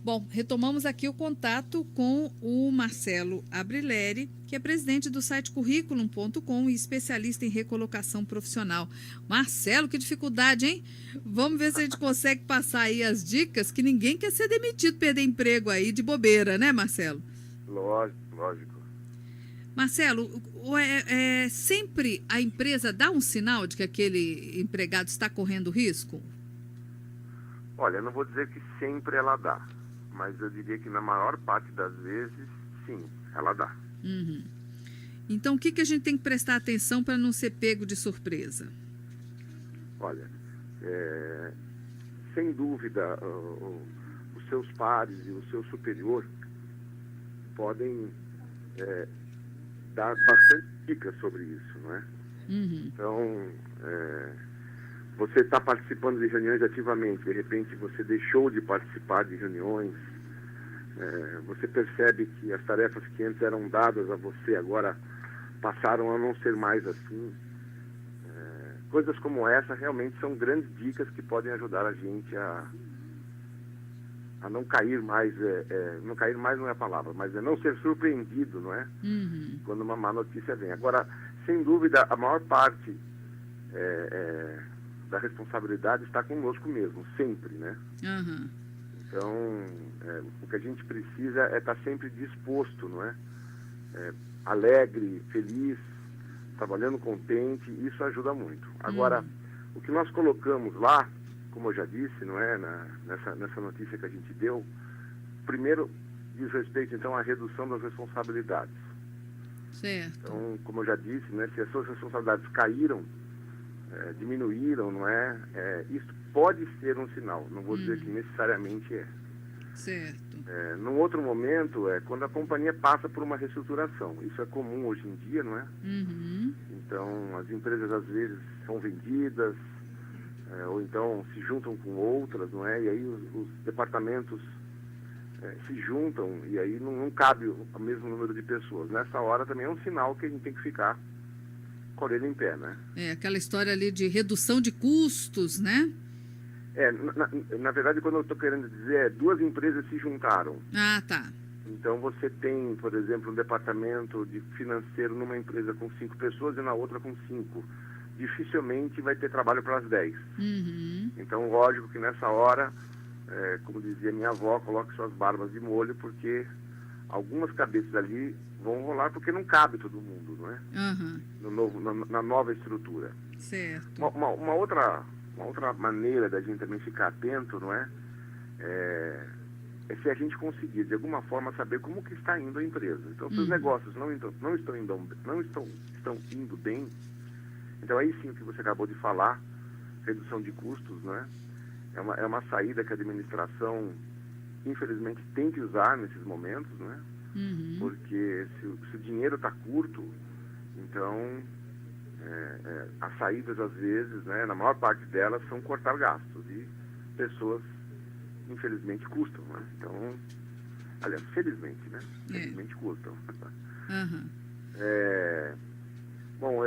Bom, retomamos aqui o contato com o Marcelo Abrileri, que é presidente do site curriculum.com e especialista em recolocação profissional. Marcelo, que dificuldade, hein? Vamos ver se a gente consegue passar aí as dicas, que ninguém quer ser demitido, perder emprego aí de bobeira, né, Marcelo? Lógico, lógico. Marcelo, sempre a empresa dá um sinal de que aquele empregado está correndo risco? Olha, eu não vou dizer que sempre ela dá, mas eu diria que na maior parte das vezes, sim, ela dá. Uhum. Então, o que a gente tem que prestar atenção para não ser pego de surpresa? Olha, sem dúvida, os seus pares e o seu superior podem dar bastante dicas sobre isso, não é? Uhum. Então, você está participando de reuniões ativamente, de repente você deixou de participar de reuniões, você percebe que as tarefas que antes eram dadas a você agora passaram a não ser mais assim. Coisas como essa realmente são grandes dicas que podem ajudar a gente a não cair mais, não cair mais não é a palavra, mas não ser surpreendido, não é? Uhum. Quando uma má notícia vem. Agora, sem dúvida, a maior parte da responsabilidade está conosco mesmo, sempre, né? Uhum. Então, o que a gente precisa é estar sempre disposto, não é? Alegre, feliz, trabalhando contente, isso ajuda muito. Agora, o que nós colocamos lá, como eu já disse, não é, nessa notícia que a gente deu, primeiro diz respeito, então, à redução das responsabilidades. Certo. Então, como eu já disse, né, se as suas responsabilidades caíram, diminuíram, não é? Isso pode ser um sinal, não vou dizer que necessariamente é. Certo. Num outro momento, quando a companhia passa por uma reestruturação. Isso é comum hoje em dia, não é? Uhum. Então, as empresas às vezes são vendidas, ou então se juntam com outras, não é? E aí os departamentos se juntam e aí não cabe o mesmo número de pessoas. Nessa hora também é um sinal que a gente tem que ficar com a orelha em pé, né? Aquela história ali de redução de custos, né? Na verdade, quando eu estou querendo dizer, duas empresas se juntaram. Ah, tá. Então, você tem, por exemplo, um departamento de financeiro numa empresa com 5 pessoas e na outra com 5. Dificilmente vai ter trabalho para as 10. Uhum. Então, lógico que nessa hora, como dizia minha avó, coloque suas barbas de molho, porque algumas cabeças ali vão rolar, porque não cabe todo mundo, não é? Uhum. Na nova estrutura. Certo. Uma outra maneira da gente também ficar atento, não é? Se a gente conseguir, de alguma forma, saber como que está indo a empresa. Então, se os negócios não estão indo bem, então aí sim o que você acabou de falar, redução de custos, não é? É uma saída que a administração, infelizmente, tem que usar nesses momentos, não é? Uhum. Porque se o dinheiro está curto, então as saídas, às vezes, né, na maior parte delas, são cortar gastos. E pessoas, infelizmente, custam. Né? Então, aliás, felizmente, né? Felizmente custam. Uhum. Bom,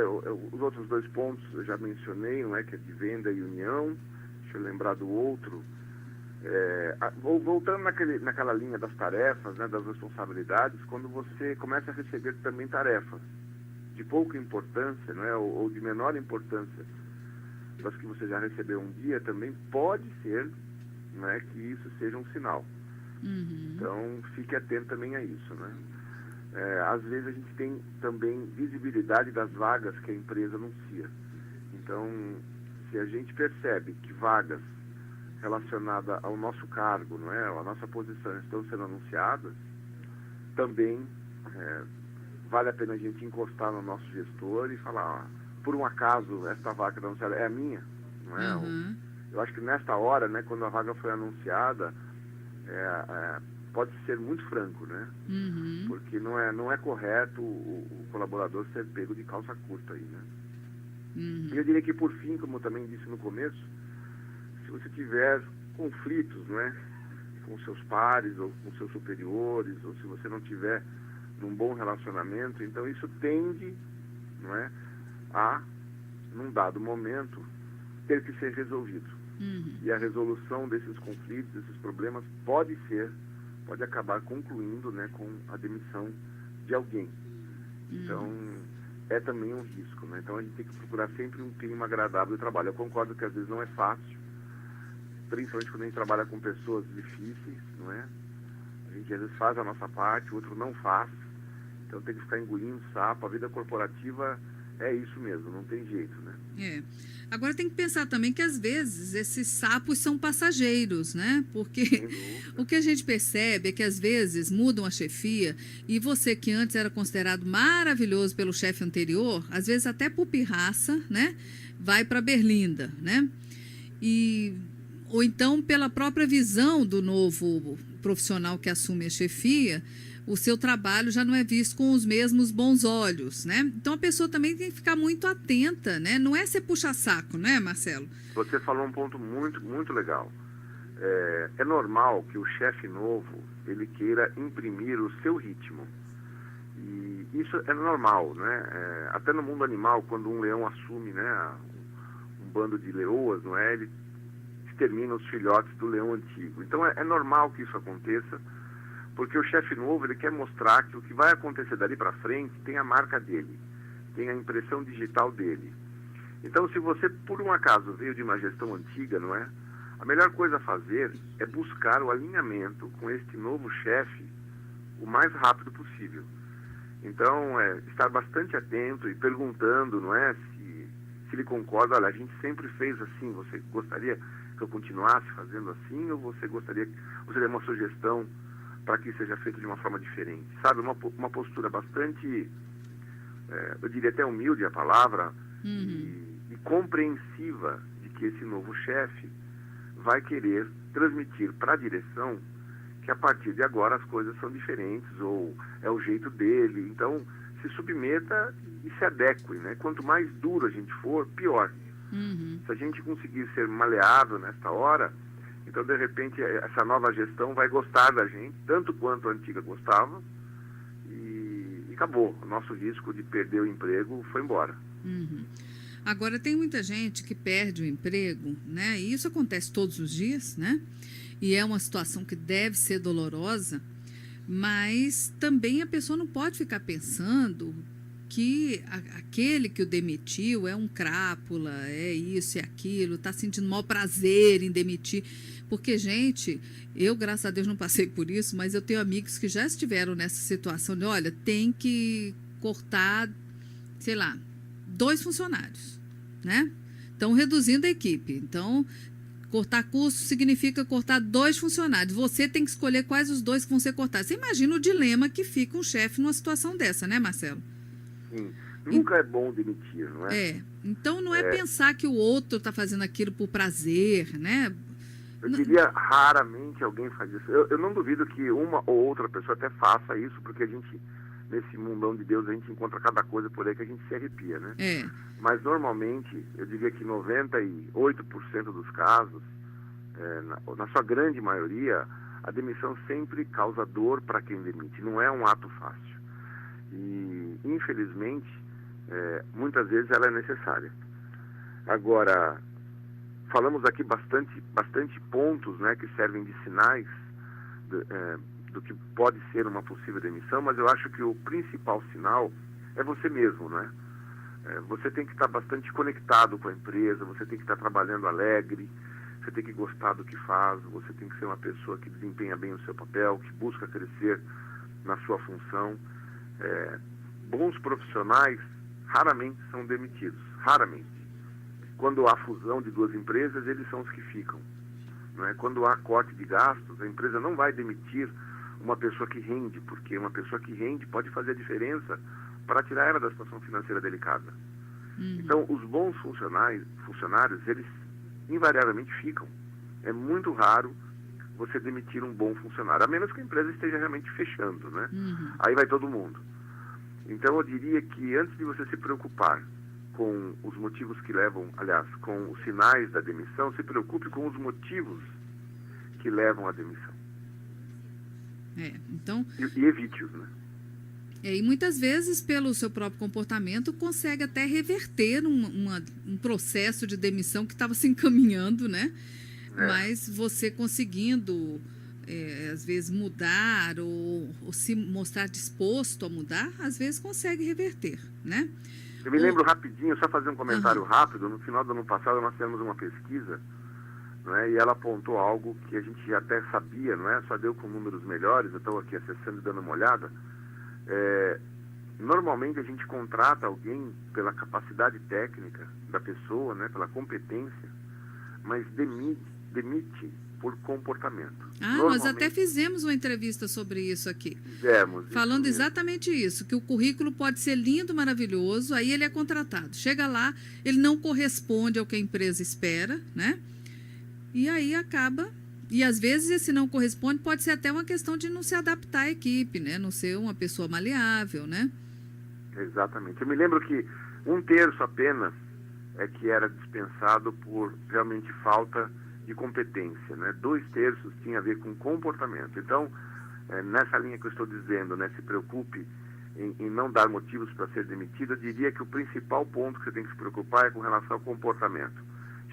os outros 2 pontos eu já mencionei, não é? Que é de venda e união. Deixa eu lembrar do outro. Voltando naquela linha das tarefas, né, das responsabilidades, quando você começa a receber também tarefas de pouca importância, não é, ou de menor importância das que você já recebeu um dia, também pode ser, não é, que isso seja um sinal. Uhum. Então, fique atento também a isso, né? Às vezes a gente tem também visibilidade das vagas que a empresa anuncia. Então, se a gente percebe que vagas relacionadas ao nosso cargo, não é, à nossa posição estão sendo anunciadas, também vale a pena a gente encostar no nosso gestor e falar, por um acaso, esta vaga anunciada é a minha, não é? Uhum. Eu acho que nesta hora, né, quando a vaga foi anunciada, pode ser muito franco, né? Uhum. Porque não é correto o colaborador ser pego de calça curta aí, né? Uhum. E eu diria que, por fim, como eu também disse no começo, se você tiver conflitos, não é, com seus pares ou com seus superiores, ou se você não tiver num bom relacionamento, então isso tende, não é, a, num dado momento, ter que ser resolvido. Uhum. E a resolução desses conflitos, desses problemas, pode ser pode acabar concluindo, né, com a demissão de alguém. Então, é também um risco, né? Então, a gente tem que procurar sempre um clima agradável de trabalho. Eu concordo que às vezes não é fácil, principalmente quando a gente trabalha com pessoas difíceis, não é? A gente às vezes faz a nossa parte, o outro não faz. Então, tem que ficar engolindo sapo. A vida corporativa é isso mesmo, não tem jeito, né? É. Agora tem que pensar também que às vezes esses sapos são passageiros, né? Porque o que a gente percebe é que às vezes mudam a chefia e você que antes era considerado maravilhoso pelo chefe anterior, às vezes até por pirraça, né? Vai para Berlinda, né? Ou então pela própria visão do novo profissional que assume a chefia, o seu trabalho já não é visto com os mesmos bons olhos, né? Então a pessoa também tem que ficar muito atenta, né? Não é ser puxa-saco, né, Marcelo? Você falou um ponto muito, muito legal. É normal que o chefe novo, ele queira imprimir o seu ritmo. E isso é normal, né? Até no mundo animal, quando um leão assume, né, um bando de leoas, não é? Ele extermina os filhotes do leão antigo. Então é normal que isso aconteça, porque o chefe novo, ele quer mostrar que o que vai acontecer dali para frente tem a marca dele, tem a impressão digital dele. Então, se você, por um acaso, veio de uma gestão antiga, não é? A melhor coisa a fazer é buscar o alinhamento com este novo chefe o mais rápido possível. Então, estar bastante atento e perguntando, não é? Se ele concorda, olha, a gente sempre fez assim, você gostaria que eu continuasse fazendo assim, ou você tem uma sugestão para que seja feito de uma forma diferente, sabe? Uma postura bastante, eu diria até humilde a palavra, e compreensiva de que esse novo chefe vai querer transmitir para a direção que a partir de agora as coisas são diferentes, ou é o jeito dele. Então, se submeta e se adeque, né? Quanto mais duro a gente for, pior. Se a gente conseguir ser maleável nesta hora, então, de repente, essa nova gestão vai gostar da gente, tanto quanto a antiga gostava, e acabou. O nosso risco de perder o emprego foi embora. Agora, tem muita gente que perde o emprego, né? E isso acontece todos os dias, né? E é uma situação que deve ser dolorosa, mas também a pessoa não pode ficar pensando que aquele que o demitiu é um crápula, é isso e aquilo, está sentindo maior prazer em demitir. Porque, gente, eu, graças a Deus, não passei por isso, mas eu tenho amigos que já estiveram nessa situação de, olha, tem que cortar, sei lá, 2 funcionários, né? Estão reduzindo a equipe. Então, cortar custo significa cortar 2 funcionários. Você tem que escolher quais os 2 que vão ser cortados. Você imagina o dilema que fica um chefe numa situação dessa, né, Marcelo? Sim. Nunca é bom demitir, não é? Então não é pensar que o outro está fazendo aquilo por prazer, né? Eu diria, raramente alguém faz isso. Eu não duvido que uma ou outra pessoa até faça isso, porque a gente, nesse mundão de Deus, a gente encontra cada coisa por aí que a gente se arrepia, né? Mas normalmente, eu diria que 98% dos casos, na sua grande maioria, a demissão sempre causa dor para quem demite. Não é um ato fácil. E, infelizmente, muitas vezes ela é necessária. Agora, falamos aqui bastante pontos, né, que servem de sinais do que pode ser uma possível demissão, mas eu acho que o principal sinal é você mesmo, né? Você tem que estar bastante conectado com a empresa, você tem que estar trabalhando alegre, você tem que gostar do que faz, você tem que ser uma pessoa que desempenha bem o seu papel, que busca crescer na sua função. Bons profissionais raramente são demitidos, raramente. Quando há fusão de 2 empresas, eles são os que ficam, não é? Quando há corte de gastos, a empresa não vai demitir uma pessoa que rende, porque uma pessoa que rende pode fazer a diferença para tirar ela da situação financeira delicada. Então, os bons funcionários, eles invariavelmente ficam. É muito raro você demitir um bom funcionário, a menos que a empresa esteja realmente fechando, né? Aí vai todo mundo. Então, eu diria que antes de você se preocupar com os motivos que levam, aliás, com os sinais da demissão, se preocupe com os motivos que levam à demissão. Então... E evite-os, né? E muitas vezes, pelo seu próprio comportamento, consegue até reverter um processo de demissão que estava se encaminhando, né? Mas você conseguindo às vezes mudar ou se mostrar disposto a mudar, às vezes consegue reverter, né? Eu me lembro rapidinho, só fazer um comentário rápido, no final do ano passado nós fizemos uma pesquisa, não é? E ela apontou algo que a gente já até sabia, não é? Só deu com números melhores, eu estou aqui acessando e dando uma olhada. Normalmente a gente contrata alguém pela capacidade técnica da pessoa, né? Pela competência, mas demite por comportamento. Nós até fizemos uma entrevista sobre isso aqui. Fizemos. Falando exatamente isso, que o currículo pode ser lindo, maravilhoso, aí ele é contratado. Chega lá, ele não corresponde ao que a empresa espera, né? E aí acaba... E às vezes esse não corresponde pode ser até uma questão de não se adaptar à equipe, né? Não ser uma pessoa maleável, né? Exatamente. Eu me lembro que 1/3 apenas é que era dispensado por realmente falta de competência, né? 2/3 tinha a ver com comportamento. Então, nessa linha que eu estou dizendo, né? Se preocupe em não dar motivos para ser demitido, eu diria que o principal ponto que você tem que se preocupar é com relação ao comportamento.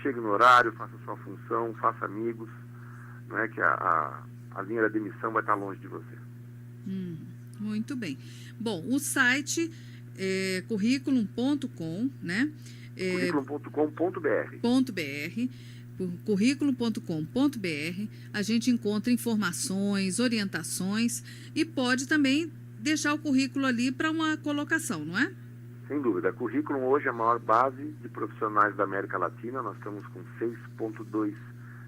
Chegue no horário, faça sua função, faça amigos, não é que a linha da demissão vai estar longe de você. Muito bem. Bom, o site é curriculum.com, né? Curriculum.com.br. Curriculum.com.br, a gente encontra informações, orientações e pode também deixar o currículo ali para uma colocação, não é? Sem dúvida. Curriculum hoje é a maior base de profissionais da América Latina. Nós estamos com 6,2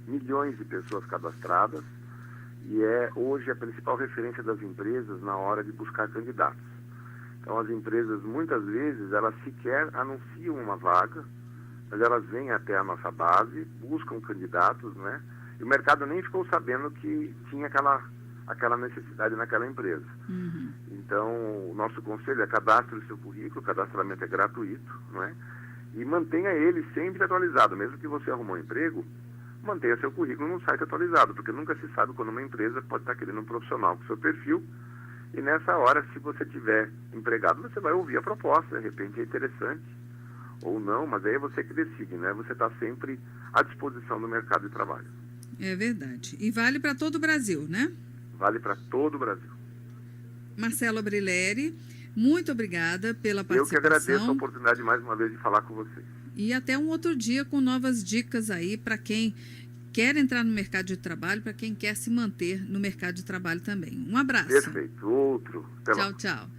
milhões de pessoas cadastradas e é hoje a principal referência das empresas na hora de buscar candidatos. Então as empresas muitas vezes elas sequer anunciam uma vaga, mas elas vêm até a nossa base, buscam candidatos, né? E o mercado nem ficou sabendo que tinha aquela necessidade naquela empresa. Então o nosso conselho é cadastre o seu currículo, o cadastramento é gratuito, não é? E mantenha ele sempre atualizado, mesmo que você arrumou um emprego, mantenha seu currículo num site atualizado, porque nunca se sabe quando uma empresa pode estar querendo um profissional com seu perfil, e nessa hora, se você tiver empregado, você vai ouvir a proposta, de repente é interessante, ou não, mas aí é você que decide, né? Você está sempre à disposição do mercado de trabalho. É verdade. E vale para todo o Brasil, né? Vale para todo o Brasil. Marcelo Abrileri, muito obrigada pela participação. Eu que agradeço a oportunidade mais uma vez de falar com vocês. E até um outro dia com novas dicas aí para quem quer entrar no mercado de trabalho, para quem quer se manter no mercado de trabalho também. Um abraço. Perfeito. Outro. Até lá. Tchau, tchau.